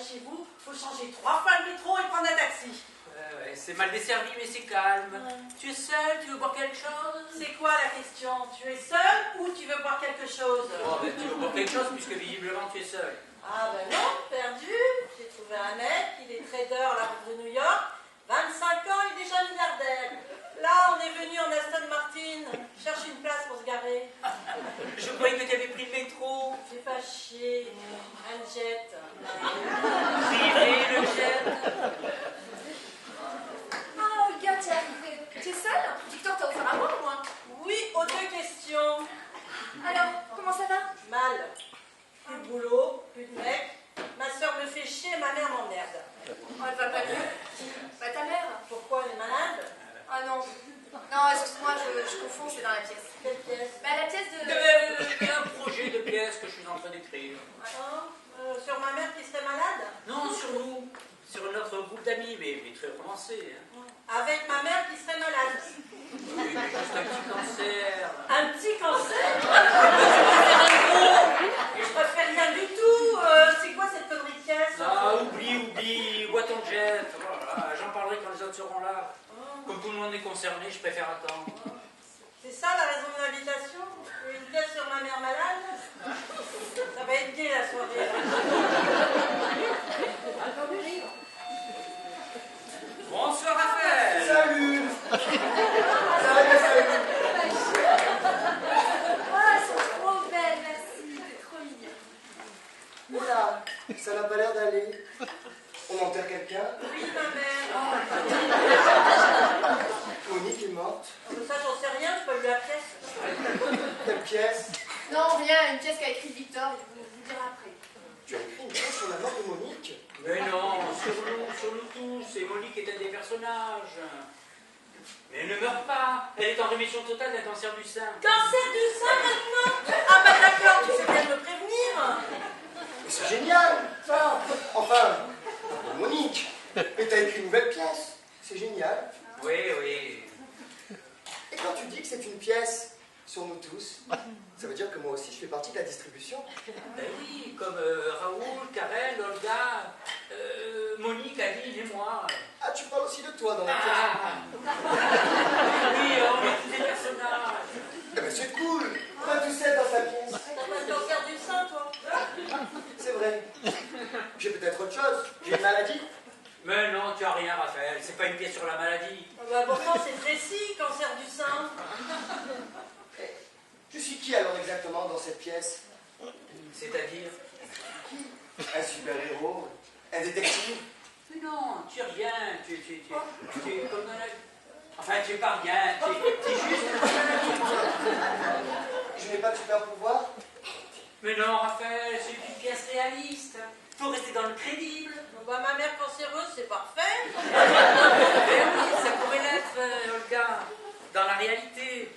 chez vous, faut changer 3 fois le métro et prendre un taxi. Ouais, c'est mal desservi, mais c'est calme. Ouais. Tu es seul? Tu veux boire quelque chose? C'est quoi la question? Tu es seul ou tu veux boire quelque chose? Oh, ben, tu veux boire quelque chose puisque visiblement tu es seul. Ah ben non, perdu. J'ai trouvé un mec, il est trader à la route de New York. 25 ans, il est déjà milliardaire. Là, on est venu en Aston Martin. Cherche une place pour se garer. Je croyais que tu avais pris le métro. Fais pas chier. Un jet. Privé, le jet. Ah, Olga, t'es arrivée. Tu es seule? Victor t'a offert à moi au moins. Oui, aux 2 questions. Alors, comment ça va? Mal. Plus de boulot, plus de mec. Ma soeur me fait chier et ma mère m'emmerde. Oh, elle va pas mieux. Bah, ta mère? Pourquoi elle est malade? Ah non. Non, excuse-moi, je confonds, c'est dans la pièce. Quelle pièce? Bah, la pièce de... Il y a un projet de pièce que je suis en train d'écrire. Sur ma mère qui serait malade? Non, sur nous. Sur notre groupe d'amis, mais très romancé. Hein. Avec ma mère qui serait malade. Oui, mais juste un petit cancer. Un petit cancer? Je préfère rien du tout. C'est quoi cette connerie de pièce? Ah, oublie, bois ton jet. Voilà, j'en parlerai quand les autres seront là. Comme tout le monde est concerné, je préfère attendre. C'est ça la raison de l'invitation? Une pièce sur ma mère malade? Ça va être gai la soirée. Bonsoir, Raphaël. Salut. Ah, elles sont trop belles, merci. T'es trop mignonne. Oula, ça n'a pas l'air d'aller. On enterre quelqu'un? Oui, ma mère. Monique est morte. Ça, j'en sais rien, je peux lui la pièce. Quelle pièce? Non, rien, une pièce qu'a écrite Victor, il vous dira après. Tu as écrit une pièce sur la mort de Monique? Mais non, sur nous tous, et Monique est un des personnages. Mais elle ne meurt pas, elle est en rémission totale d'un cancer du sein. Cancer du sein maintenant? Ah bah d'accord, tu sais bien me prévenir. Mais c'est génial, ça. Enfin, Monique, mais t'as écrit une nouvelle pièce. C'est génial. Oui, oui. Et quand tu dis que c'est une pièce sur nous tous, ça veut dire que moi aussi je fais partie de la distribution? Ben oui, comme Raoul, Karel, Olga, Monique, Aline et moi. Ah, tu parles aussi de toi dans la pièce? Oui, on est tous des personnages. Eh ben c'est cool. Toi, tu sais dans sa pièce. T'as pas le cancer du sein, toi? C'est vrai. J'ai peut-être autre chose. J'ai une maladie. Mais non, tu as rien, Raphaël, c'est pas une pièce sur la maladie. Ah bah pourtant c'est précis, cancer du sein. Je suis qui alors exactement dans cette pièce? C'est-à-dire? Un super-héros? Un détective? Mais non, tu es rien, tu es comme dans la... Enfin, tu es pas rien, tu es juste... Je n'ai pas de super pouvoir? Mais non, Raphaël, c'est une pièce réaliste. Faut rester dans le crédible. Bon, bah ma mère cancéreuse, c'est parfait. Mais oui, ça pourrait l'être, Olga, dans la réalité.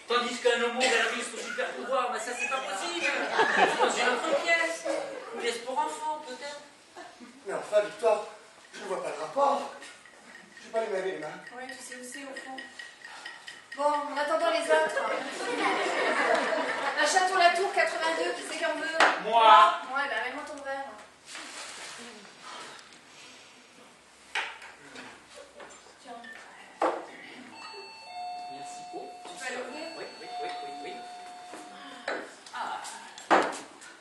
Tandis qu'un homo réalise au super pouvoir, mais ça c'est pas possible. Dans une autre pièce. Une pièce pour enfants, peut-être. Mais enfin, Victoire, je ne vois pas le rapport. Je ne vais pas lui laver les mains. Oui, tu sais où c'est au fond. Bon, en attendant les autres. Un château La Tour 82, qui c'est qui en veut? Moi. Ouais, bah mets-moi ton verre. Tiens. Merci. Oh, Tu peux aller ouvrir? Oui. Ah.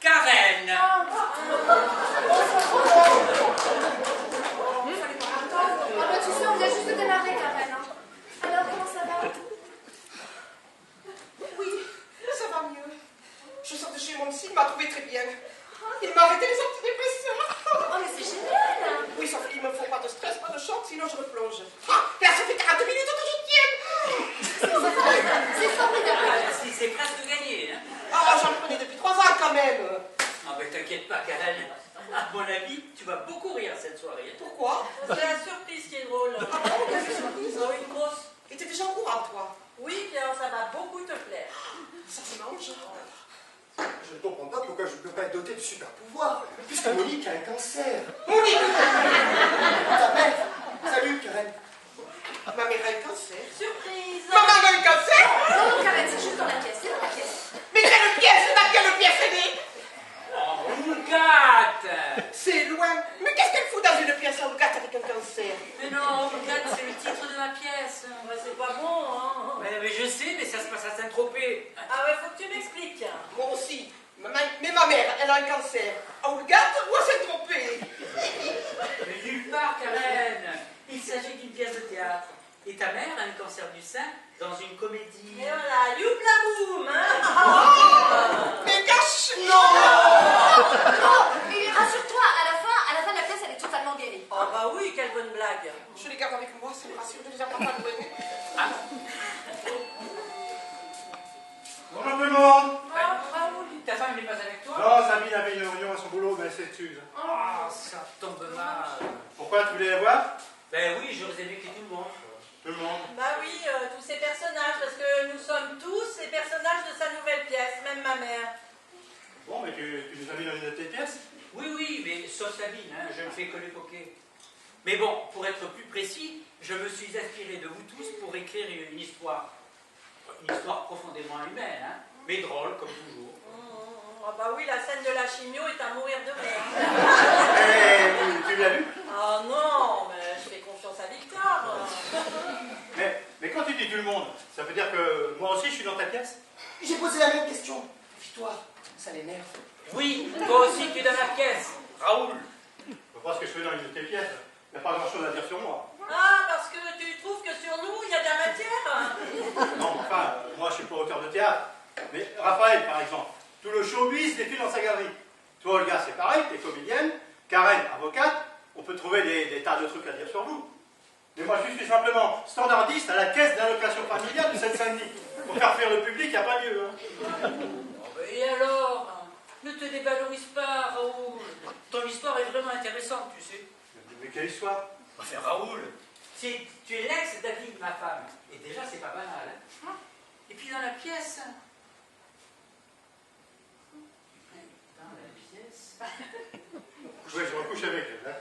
Karen. Ah, bah tu sais, on vient juste de démarrer, Karen. Hein. Alors, comment ça va? Oui, ça va mieux. Je sors de chez mon psy, il m'a trouvé très bien. Il m'a arrêté les antidépresseurs. Oh, mais c'est génial! Oui, sauf qu'il me faut pas de stress, pas de choc, sinon je replonge. Ah, là, ça fait 40 minutes que je tiens. C'est formidable! Si, c'est presque gagné. Hein. Ah, j'en prenais depuis 3 ans quand même. Ah, mais t'inquiète pas, Karen. À mon avis, tu vas beaucoup rire cette soirée. Hein. Pourquoi? C'est la surprise qui est drôle. Ah bon, quelle surprise. Oh, une grosse. Et t'es déjà au courant, toi? Oui, Pierre, ça va beaucoup te plaire. Ça se mange. Je ne comprends pas pourquoi je ne peux pas être doté de super pouvoir, puisque Monique a un cancer. Monique! Ta mère. Salut, Karen. Ma mère a un cancer. Surprise. Maman a un cancer. Non, Karen, c'est juste dans la pièce, c'est dans la pièce. Mais quelle pièce? Dans quelle pièce elle est? Oh, une gâte. C'est loin. Mais Mais non, Olga, c'est le titre de ma pièce. Ouais, c'est pas bon, hein. Mais je sais, mais ça se passe à Saint-Tropez. Ah ouais, faut que tu m'expliques. Moi aussi. Mais ma mère, elle a un cancer. À Oulgat ou à Saint-Tropez? Mais nulle part, Karen. Il s'agit d'une pièce de théâtre. Et ta mère a un cancer du sein dans une comédie. Et voilà, youpla boum, hein. Mais cache... Non, mais rassure-toi, à la fin de la pièce, elle est totalement guérie. Oh bah oui, quelle bonne blague. Je les garde avec moi, ça me rassure déjà pas mal. Ah, Bonjour tout le monde. Raoul, ta femme n'est pas avec toi? Non, Sabine avait une réunion à son boulot, mais elle s'excuse. Ah, ça tombe mal. Pourquoi tu voulais la voir? Ben oui, j'aurais aimé qu'il y ait tout le monde. Tout le monde. Bah oui, tous ces personnages, parce que nous sommes tous les personnages de sa nouvelle pièce, même ma mère. Bon, mais tu nous as mis dans une de tes pièces? Oui, mais sauf Sabine, hein, je ne fais que l'évoquer. Mais bon, pour être plus précis, je me suis inspiré de vous tous pour écrire une histoire. Une histoire profondément humaine, hein, mais drôle, comme toujours. Ah bah oui, la scène de la chimio est à mourir de rire. Et tu l'as vu? Ah non, mais je fais confiance à Victor. Mais quand tu dis tout le monde, ça veut dire que moi aussi je suis dans ta pièce? J'ai posé la même question. Victoire, ça l'énerve. Oui, toi aussi tu es dans la pièce, Raoul. Je vois ce que je fais dans une de tes pièces. Il n'y a pas grand chose à dire sur moi. Ah, parce que tu trouves que sur nous, il y a de la matière. Non, enfin, moi je suis pas auteur de théâtre. Mais Raphaël, par exemple, tout le showbiz défile dans sa galerie. Toi, Olga, c'est pareil, t'es comédienne. Karen, avocate. On peut trouver des tas de trucs à dire sur vous. Mais moi, je suis simplement standardiste à la caisse d'allocation familiale de Seine-Saint-Denis. Pour faire fuir le public, il n'y a pas mieux. Hein. Et alors, ne te dévalorise pas, Raoul. Ton histoire est vraiment intéressante, tu sais. Mais quelle histoire? Enfin, Raoul, tu es l'ex d'Adeline, ma femme. Et déjà, c'est pas banal. Hein. Et puis dans la pièce... Dans la pièce... Je me couche avec elle. Hein.